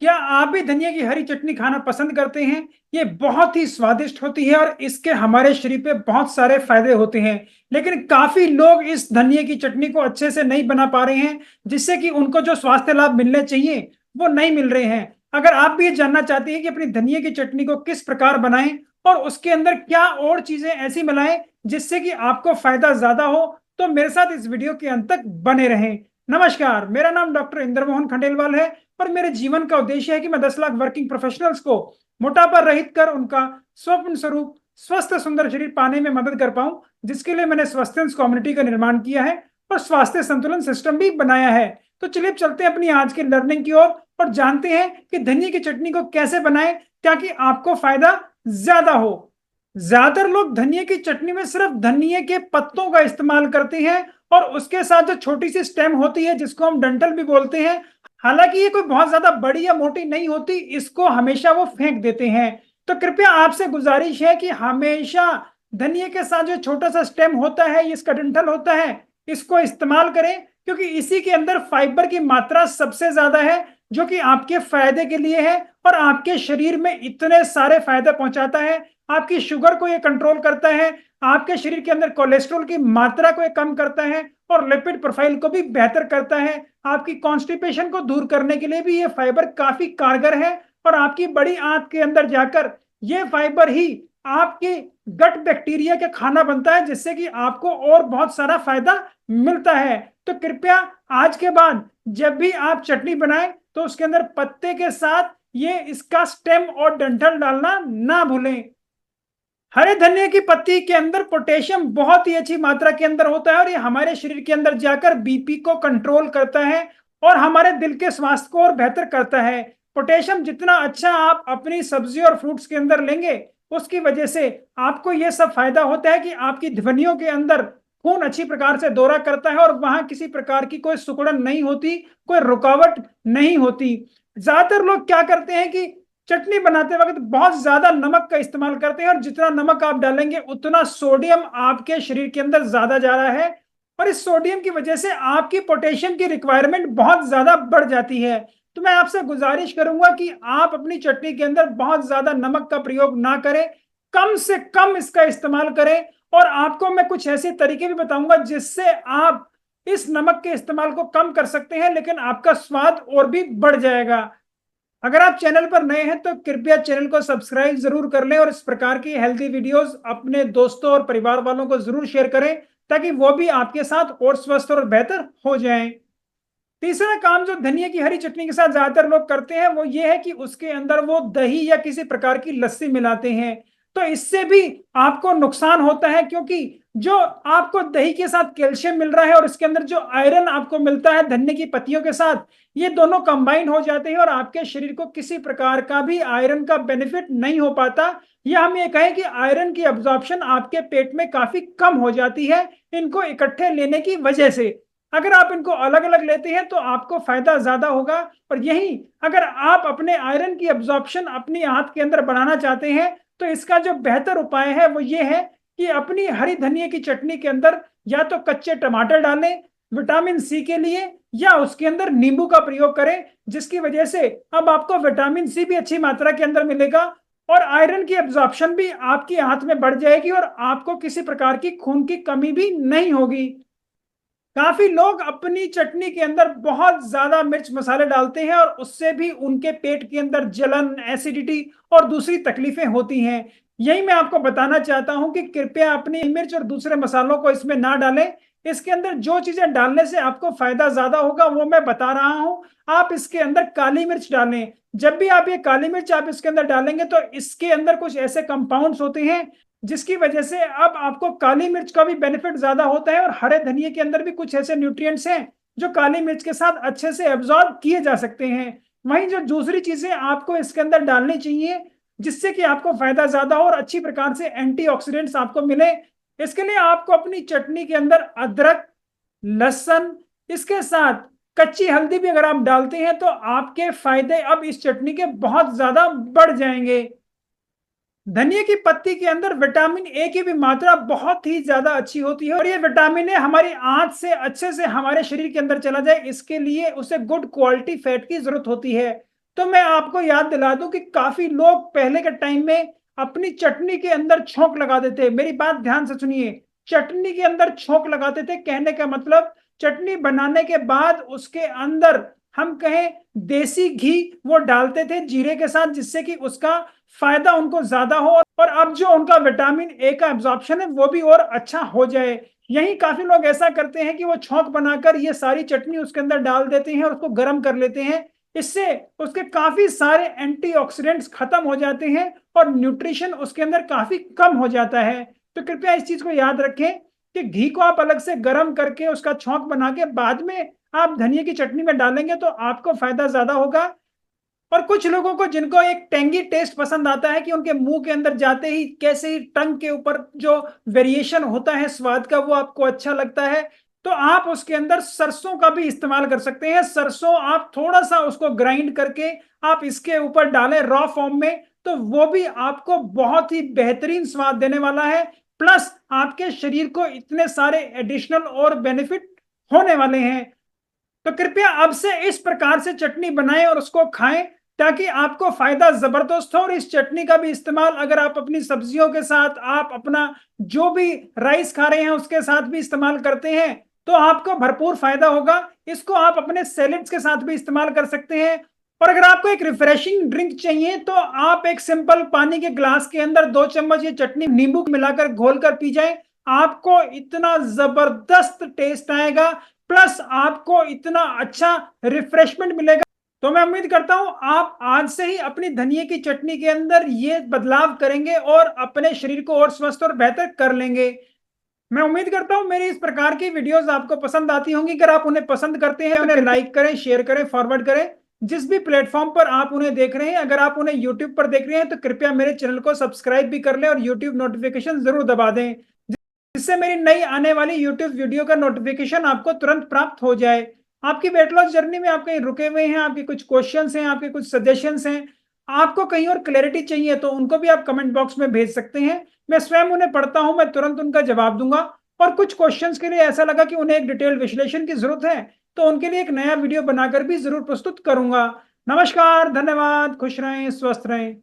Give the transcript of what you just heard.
क्या आप भी धनिया की हरी चटनी खाना पसंद करते हैं? ये बहुत ही स्वादिष्ट होती है और इसके हमारे शरीर पे बहुत सारे फायदे होते हैं। लेकिन काफी लोग इस धनिया की चटनी को अच्छे से नहीं बना पा रहे हैं, जिससे कि उनको जो स्वास्थ्य लाभ मिलने चाहिए वो नहीं मिल रहे हैं। अगर आप भी ये जानना चाहते हैं कि अपनी धनिया की चटनी को किस प्रकार बनाएं और उसके अंदर क्या और चीजें ऐसी मिलाएं जिससे कि आपको फायदा ज्यादा हो, तो मेरे साथ इस वीडियो के अंत तक बने रहें। नमस्कार, मेरा नाम डॉक्टर इंद्र मोहन खंडेलवाल है और मेरे जीवन का उद्देश्य है कि मैं 10 लाख वर्किंग प्रोफेशनल्स को मोटापा रहित कर उनका स्वप्न स्वरूप स्वस्थ सुंदर शरीर पाने में मदद कर पाऊं, जिसके लिए मैंने स्वास्थ्य कम्युनिटी का निर्माण किया है और स्वास्थ्य संतुलन सिस्टम भी बनाया है। तो चलिए चलते हैं अपनी आज की लर्निंग की ओर और जानते हैं कि धनिया की चटनी को कैसे बनाएं ताकि आपको फायदा ज्यादा हो। ज्यादातर लोग धनिया की चटनी में सिर्फ धनिया के पत्तों का इस्तेमाल करते हैं और उसके साथ जो छोटी सी स्टेम होती है जिसको हम डंठल भी बोलते हैं, हालांकि ये कोई बहुत ज्यादा बड़ी या मोटी नहीं होती, इसको हमेशा वो फेंक देते हैं। तो कृपया आपसे गुजारिश है कि हमेशा धनिया के साथ जो छोटा सा स्टेम होता है, इसका डंठल होता है, इसको इस्तेमाल करें, क्योंकि इसी के अंदर फाइबर की मात्रा सबसे ज्यादा है, जो कि आपके फायदे के लिए है और आपके शरीर में इतने सारे फायदे पहुंचाता है। आपकी शुगर को ये कंट्रोल करता है, आपके शरीर के अंदर कोलेस्ट्रॉल की मात्रा को ये कम करता है और लिपिड प्रोफाइल को भी बेहतर करता है। आपकी कॉन्स्टिपेशन को दूर करने के लिए भी ये फाइबर काफी कारगर है और आपकी बड़ी आंत के अंदर जाकर ये फाइबर ही आपके गट बैक्टीरिया के खाना बनता है, जिससे कि आपको और बहुत सारा फायदा मिलता है। तो कृपया आज के बाद जब भी आप चटनी बनाएं तो उसके अंदर पत्ते के साथ ये इसका स्टेम और डंठल डालना ना भूलें। हरे धनिया की पत्ती के अंदर पोटेशियम बहुत ही अच्छी मात्रा के अंदर होता है और ये हमारे शरीर के अंदर जाकर बीपी को कंट्रोल करता है और हमारे दिल के स्वास्थ्य को और बेहतर करता है। पोटेशियम जितना अच्छा आप अपनी सब्जी और फ्रूट्स के अंदर लेंगे, उसकी वजह से आपको यह सब फायदा होता है कि आपकी ध्वनियों के अंदर खून अच्छी प्रकार से दौरा करता है और वहां किसी प्रकार की कोई सिकुड़न नहीं होती, कोई रुकावट नहीं होती। ज्यादातर लोग क्या करते हैं कि चटनी बनाते वक्त बहुत ज्यादा नमक का इस्तेमाल करते हैं और जितना नमक आप डालेंगे उतना सोडियम आपके शरीर के अंदर ज्यादा जा रहा है और इस सोडियम की वजह से आपकी पोटेशियम की रिक्वायरमेंट बहुत ज्यादा बढ़ जाती है। तो मैं आपसे गुजारिश करूंगा कि आप अपनी चटनी के अंदर बहुत ज्यादा नमक का प्रयोग ना करें, कम से कम इसका इस्तेमाल करें। और आपको मैं कुछ ऐसे तरीके भी बताऊंगा जिससे आप इस नमक के इस्तेमाल को कम कर सकते हैं, लेकिन आपका स्वाद और भी बढ़ जाएगा। अगर आप चैनल पर नए हैं तो कृपया चैनल को सब्सक्राइब जरूर कर लें और इस प्रकार की हेल्दी वीडियोस अपने दोस्तों और परिवार वालों को जरूर शेयर करें ताकि वो भी आपके साथ और स्वस्थ और बेहतर हो जाएं। तीसरा काम जो धनिया की हरी चटनी के साथ ज्यादातर लोग करते हैं वो ये है कि उसके अंदर वो दही या किसी प्रकार की लस्सी मिलाते हैं। तो इससे भी आपको नुकसान होता है, क्योंकि जो आपको दही के साथ कैल्शियम मिल रहा है और इसके अंदर जो आयरन आपको मिलता है धनिया की पत्तियों के साथ, ये दोनों कंबाइन हो जाते हैं और आपके शरीर को किसी प्रकार का भी आयरन का बेनिफिट नहीं हो पाता। या हम ये कहें कि आयरन की अब्जॉर्प्शन आपके पेट में काफी कम हो जाती है इनको इकट्ठे लेने की वजह से। अगर आप इनको अलग अलग लेते हैं तो आपको फायदा ज्यादा होगा। और यही अगर आप अपने आयरन की अब्जॉर्प्शन अपनी आंत के अंदर बढ़ाना चाहते हैं तो इसका जो बेहतर उपाय है वो ये है कि अपनी हरी धनिया की चटनी के अंदर या तो कच्चे टमाटर डालें विटामिन सी के लिए, या उसके अंदर नींबू का प्रयोग करें, जिसकी वजह से अब आपको विटामिन सी भी अच्छी मात्रा के अंदर मिलेगा और आयरन की एब्जॉर्प्शन भी आपकी आंत में बढ़ जाएगी और आपको किसी प्रकार की खून की कमी भी नहीं होगी। काफी लोग अपनी चटनी के अंदर बहुत ज्यादा मिर्च मसाले डालते हैं और उससे भी उनके पेट के अंदर जलन, एसिडिटी और दूसरी तकलीफें होती हैं। यही मैं आपको बताना चाहता हूं कि कृपया अपनी मिर्च और दूसरे मसालों को इसमें ना डालें। इसके अंदर जो चीजें डालने से आपको फायदा ज्यादा होगा वो मैं बता रहा हूं। आप इसके अंदर काली मिर्च डालें। जब भी आप ये काली मिर्च आप इसके अंदर डालेंगे तो इसके अंदर कुछ ऐसे कंपाउंड्स होते हैं जिसकी वजह से अब आपको काली मिर्च का भी बेनिफिट ज्यादा होता है और हरे धनिए के अंदर भी कुछ ऐसे न्यूट्रिएंट्स हैं जो काली मिर्च के साथ अच्छे से एब्जॉर्ब किए जा सकते हैं। वहीं जो दूसरी चीजें आपको इसके अंदर डालनी चाहिए जिससे कि आपको फायदा ज्यादा हो और अच्छी प्रकार से एंटीऑक्सीडेंट्स आपको मिले, इसके लिए आपको अपनी चटनी के अंदर अदरक, लहसुन, इसके साथ कच्ची हल्दी भी अगर आप डालते हैं तो आपके फायदे अब इस चटनी के बहुत ज्यादा बढ़ जाएंगे। धनिया की पत्ती के अंदर विटामिन ए की भी मात्रा बहुत ही ज्यादा अच्छी होती है और ये विटामिन ए हमारी आंत से अच्छे से हमारे शरीर के अंदर चला जाए इसके लिए उसे गुड क्वालिटी फैट की जरूरत होती है। तो मैं आपको याद दिला दूं कि काफी लोग पहले के टाइम में अपनी चटनी के अंदर छोंक लगाते थे। मेरी बात ध्यान से सुनिए, चटनी के अंदर छोंक लगाते थे, कहने का मतलब चटनी बनाने के बाद उसके अंदर हम कहें देसी घी वो डालते थे जीरे के साथ, जिससे कि उसका फायदा उनको ज्यादा हो और अब जो उनका विटामिन ए का एब्जॉर्प्शन है वो भी और अच्छा हो जाए। यही काफी लोग ऐसा करते हैं कि वो छोंक बनाकर ये सारी चटनी उसके अंदर डाल देते हैं और उसको गर्म कर लेते हैं। इससे उसके काफी सारे एंटीऑक्सीडेंट्स खत्म हो जाते हैं और न्यूट्रिशन उसके अंदर काफी कम हो जाता है। तो कृपया इस चीज को याद रखें कि घी को आप अलग से गर्म करके उसका छौंक बना के बाद में आप धनिया की चटनी में डालेंगे तो आपको फायदा ज्यादा होगा। और कुछ लोगों को जिनको एक टेंगी टेस्ट पसंद आता है कि उनके मुंह के अंदर जाते ही कैसे ही टंग के ऊपर जो वेरिएशन होता है स्वाद का वो आपको अच्छा लगता है, तो आप उसके अंदर सरसों का भी इस्तेमाल कर सकते हैं। सरसों आप थोड़ा सा उसको ग्राइंड करके आप इसके ऊपर डालें रॉ फॉर्म में, तो वो भी आपको बहुत ही बेहतरीन स्वाद देने वाला है। प्लस आपके शरीर को इतने सारे एडिशनल और बेनिफिट होने वाले हैं। तो कृपया अब से इस प्रकार से चटनी बनाएं और उसको खाएं ताकि आपको फायदा जबरदस्त हो। और इस चटनी का भी इस्तेमाल अगर आप अपनी सब्जियों के साथ, आप अपना जो भी राइस खा रहे हैं उसके साथ भी इस्तेमाल करते हैं तो आपको भरपूर फायदा होगा। इसको आप अपने सैलेड्स के साथ भी इस्तेमाल कर सकते हैं। और अगर आपको एक रिफ्रेशिंग ड्रिंक चाहिए तो आप एक सिंपल पानी के ग्लास के अंदर 2 चम्मच ये चटनी नींबू मिलाकर घोल कर पी जाएं, आपको इतना जबरदस्त टेस्ट आएगा, प्लस आपको इतना अच्छा रिफ्रेशमेंट मिलेगा। तो मैं उम्मीद करता हूं आप आज से ही अपनी धनिया की चटनी के अंदर ये बदलाव करेंगे और अपने शरीर को और स्वस्थ और बेहतर कर लेंगे। मैं उम्मीद करता हूं मेरी इस प्रकार की वीडियोस आपको पसंद आती होंगी। अगर आप उन्हें पसंद करते हैं उन्हें लाइक करें, शेयर करें, फॉरवर्ड करें। जिस भी प्लेटफॉर्म पर आप उन्हें देख रहे हैं, अगर आप उन्हें यूट्यूब पर देख रहे हैं तो कृपया मेरे चैनल को सब्सक्राइब भी कर लें और यूट्यूब नोटिफिकेशन जरूर दबा दें, जिससे मेरी नई आने वाली यूट्यूब वीडियो का नोटिफिकेशन आपको तुरंत प्राप्त हो जाए। आपकी वेट लॉस जर्नी में आप कहीं रुके हुए हैं, आपके कुछ क्वेश्चंस हैं, आपके कुछ सजेशंस हैं, आपको कहीं और क्लैरिटी चाहिए तो उनको भी आप कमेंट बॉक्स में भेज सकते हैं। मैं स्वयं उन्हें पढ़ता हूं, मैं तुरंत उनका जवाब दूंगा। और कुछ क्वेश्चंस के लिए ऐसा लगा कि उन्हें एक डिटेल विश्लेषण की जरूरत है तो उनके लिए एक नया वीडियो बनाकर भी जरूर प्रस्तुत करूंगा। नमस्कार, धन्यवाद, खुश रहें, स्वस्थ रहें।